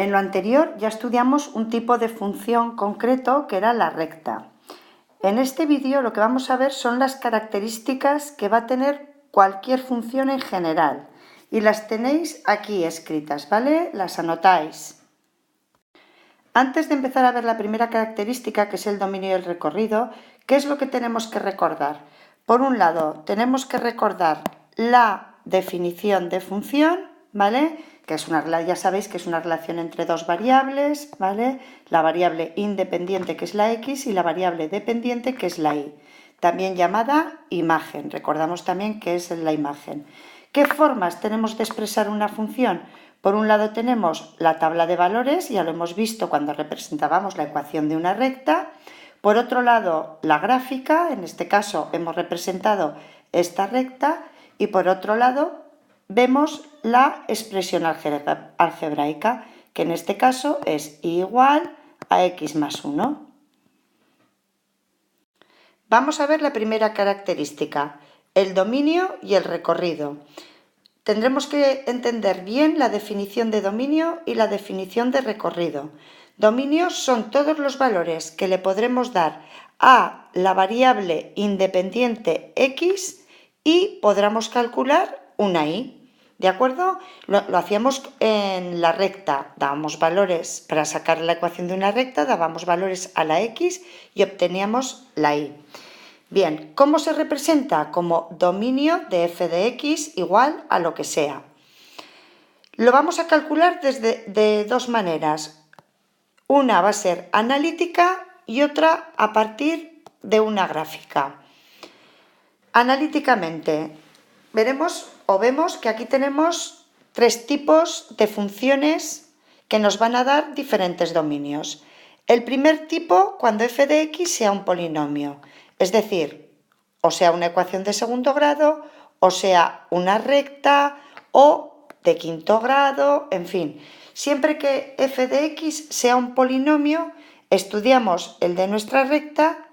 En lo anterior ya estudiamos un tipo de función concreto que era la recta. En este vídeo lo que vamos a ver son las características que va a tener cualquier función en general y las tenéis aquí escritas, ¿vale? Las anotáis. Antes de empezar a ver la primera característica, que es el dominio del recorrido, ¿qué es lo que tenemos que recordar? Por un lado, tenemos que recordar la definición de función, ¿vale? Que es ya sabéis que es una relación entre dos variables, ¿vale? La variable independiente, que es la x, y la variable dependiente, que es la y. También llamada imagen. Recordamos también que es la imagen. ¿Qué formas tenemos de expresar una función? Por un lado tenemos la tabla de valores, ya lo hemos visto cuando representábamos la ecuación de una recta. Por otro lado, la gráfica, en este caso hemos representado esta recta, y por otro lado vemos la expresión algebraica, que en este caso es y igual a x más 1. Vamos a ver la primera característica, el dominio y el recorrido. Tendremos que entender bien la definición de dominio y la definición de recorrido. Dominio son todos los valores que le podremos dar a la variable independiente x y podremos calcular una y. ¿De acuerdo? Lo hacíamos en la recta, dábamos valores para sacar la ecuación de una recta, dábamos valores a la x y obteníamos la y. Bien, ¿cómo se representa? Como dominio de f de x igual a lo que sea. Lo vamos a calcular de dos maneras. Una va a ser analítica y otra a partir de una gráfica. Analíticamente, vemos que aquí tenemos tres tipos de funciones que nos van a dar diferentes dominios. El primer tipo, cuando f de x sea un polinomio, es decir, o sea una ecuación de segundo grado, o sea una recta, o de quinto grado, en fin. Siempre que f de x sea un polinomio, estudiamos el de nuestra recta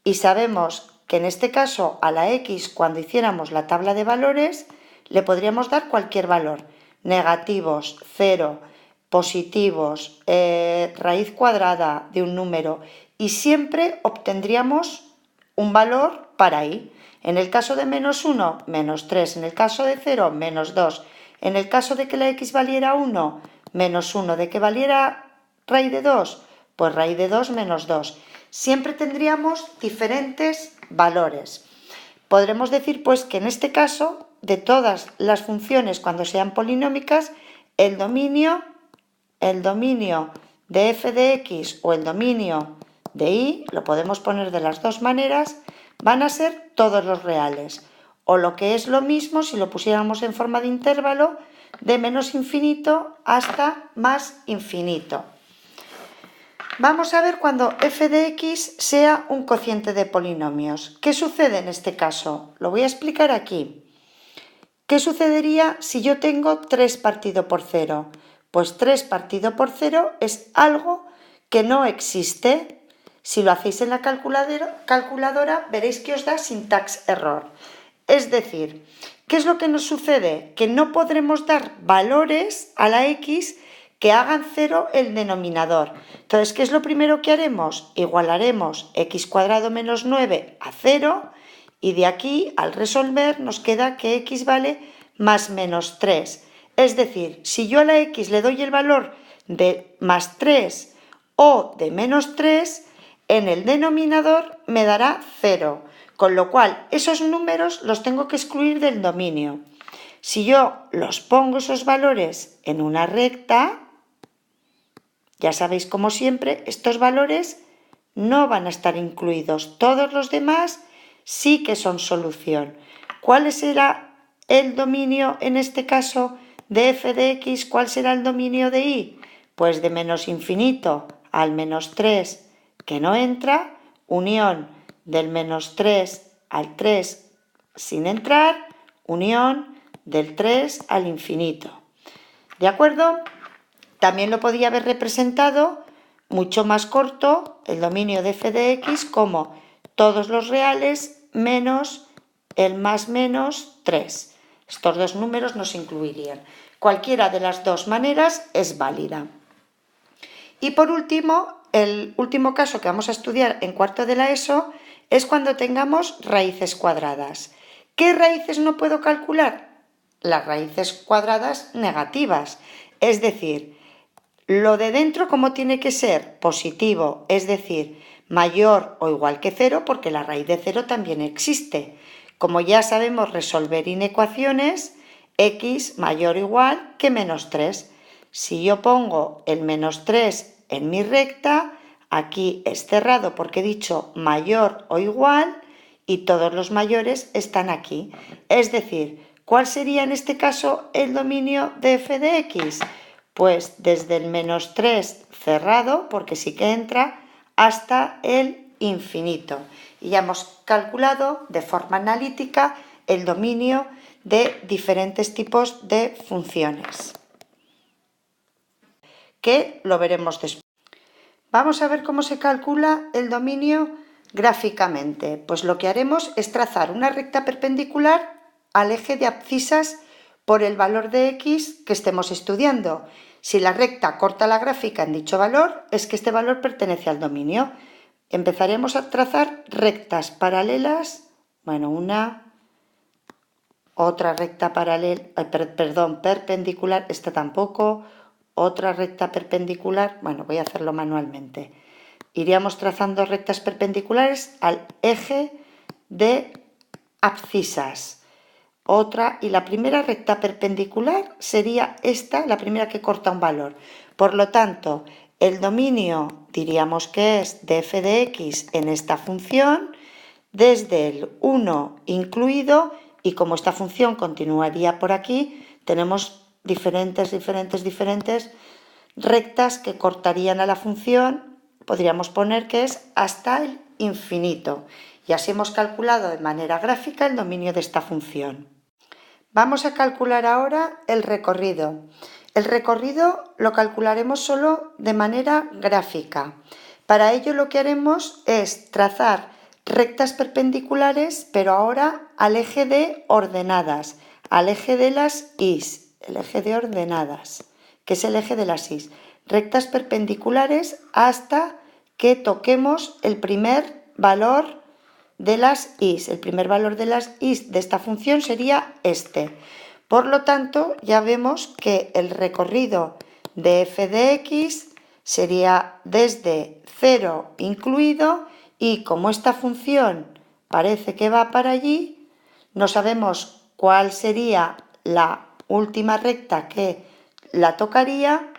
y sabemos que en este caso a la x, cuando hiciéramos la tabla de valores, le podríamos dar cualquier valor, negativos, 0, positivos, raíz cuadrada de un número, y siempre obtendríamos un valor para y. En el caso de menos 1, menos 3, en el caso de 0, menos 2, en el caso de que la x valiera 1, menos 1, de que valiera raíz de 2, pues raíz de 2 menos 2. Siempre tendríamos diferentes valores. Podremos decir pues que en este caso, de todas las funciones cuando sean polinómicas, el dominio de f de x o el dominio de y, lo podemos poner de las dos maneras, van a ser todos los reales. O lo que es lo mismo, si lo pusiéramos en forma de intervalo, de menos infinito hasta más infinito. Vamos a ver cuando f de x sea un cociente de polinomios. ¿Qué sucede en este caso? Lo voy a explicar aquí. ¿Qué sucedería si yo tengo 3 partido por 0? Pues 3 partido por 0 es algo que no existe. Si lo hacéis en la calculadora veréis que os da syntax error. Es decir, ¿qué es lo que nos sucede? Que no podremos dar valores a la x que hagan 0 el denominador. Entonces, ¿qué es lo primero que haremos? Igualaremos x cuadrado menos 9 a 0 y de aquí, al resolver, nos queda que x vale más menos 3. Es decir, si yo a la x le doy el valor de más 3 o de menos 3, en el denominador me dará 0, con lo cual esos números los tengo que excluir del dominio. Si yo los pongo esos valores en una recta, ya sabéis, como siempre, estos valores no van a estar incluidos. Todos los demás sí que son solución. ¿Cuál será el dominio en este caso de f de x? ¿Cuál será el dominio de y? Pues de menos infinito al menos 3, que no entra, unión del menos 3 al 3 sin entrar, unión del 3 al infinito. ¿De acuerdo? También lo podía haber representado mucho más corto, el dominio de f de x, como todos los reales menos el más menos 3. Estos dos números no se incluirían. Cualquiera de las dos maneras es válida. Y por último, el último caso que vamos a estudiar en cuarto de la ESO es cuando tengamos raíces cuadradas. ¿Qué raíces no puedo calcular? Las raíces cuadradas negativas, es decir, lo de dentro como tiene que ser positivo, es decir, mayor o igual que 0, porque la raíz de 0 también existe. Como ya sabemos resolver inecuaciones, x mayor o igual que menos 3. Si yo pongo el menos 3 en mi recta, aquí es cerrado porque he dicho mayor o igual y todos los mayores están aquí. Es decir, ¿cuál sería en este caso el dominio de f de x? Pues desde el menos 3 cerrado, porque sí que entra, hasta el infinito. Y ya hemos calculado de forma analítica el dominio de diferentes tipos de funciones, que lo veremos después. Vamos a ver cómo se calcula el dominio gráficamente. Pues lo que haremos es trazar una recta perpendicular al eje de abscisas por el valor de x que estemos estudiando. Si la recta corta la gráfica en dicho valor, es que este valor pertenece al dominio. Empezaremos a trazar rectas paralelas, otra recta perpendicular, esta tampoco, otra recta perpendicular, voy a hacerlo manualmente. Iríamos trazando rectas perpendiculares al eje de abscisas. Otra, y la primera recta perpendicular sería esta, la primera que corta un valor. Por lo tanto, el dominio diríamos que es de f de x en esta función, desde el 1 incluido, y como esta función continuaría por aquí, tenemos diferentes rectas que cortarían a la función, podríamos poner que es hasta el infinito. Y así hemos calculado de manera gráfica el dominio de esta función. Vamos a calcular ahora el recorrido. El recorrido lo calcularemos solo de manera gráfica. Para ello lo que haremos es trazar rectas perpendiculares, pero ahora al eje de ordenadas, al eje de las is, el eje de ordenadas, que es el eje de las is. Rectas perpendiculares hasta que toquemos el primer valor de las is. El primer valor de las is de esta función sería este. Por lo tanto, ya vemos que el recorrido de f de x sería desde 0 incluido, y como esta función parece que va para allí, no sabemos cuál sería la última recta que la tocaría,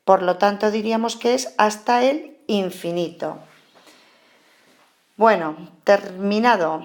por lo tanto diríamos que es hasta el infinito. Bueno, terminado.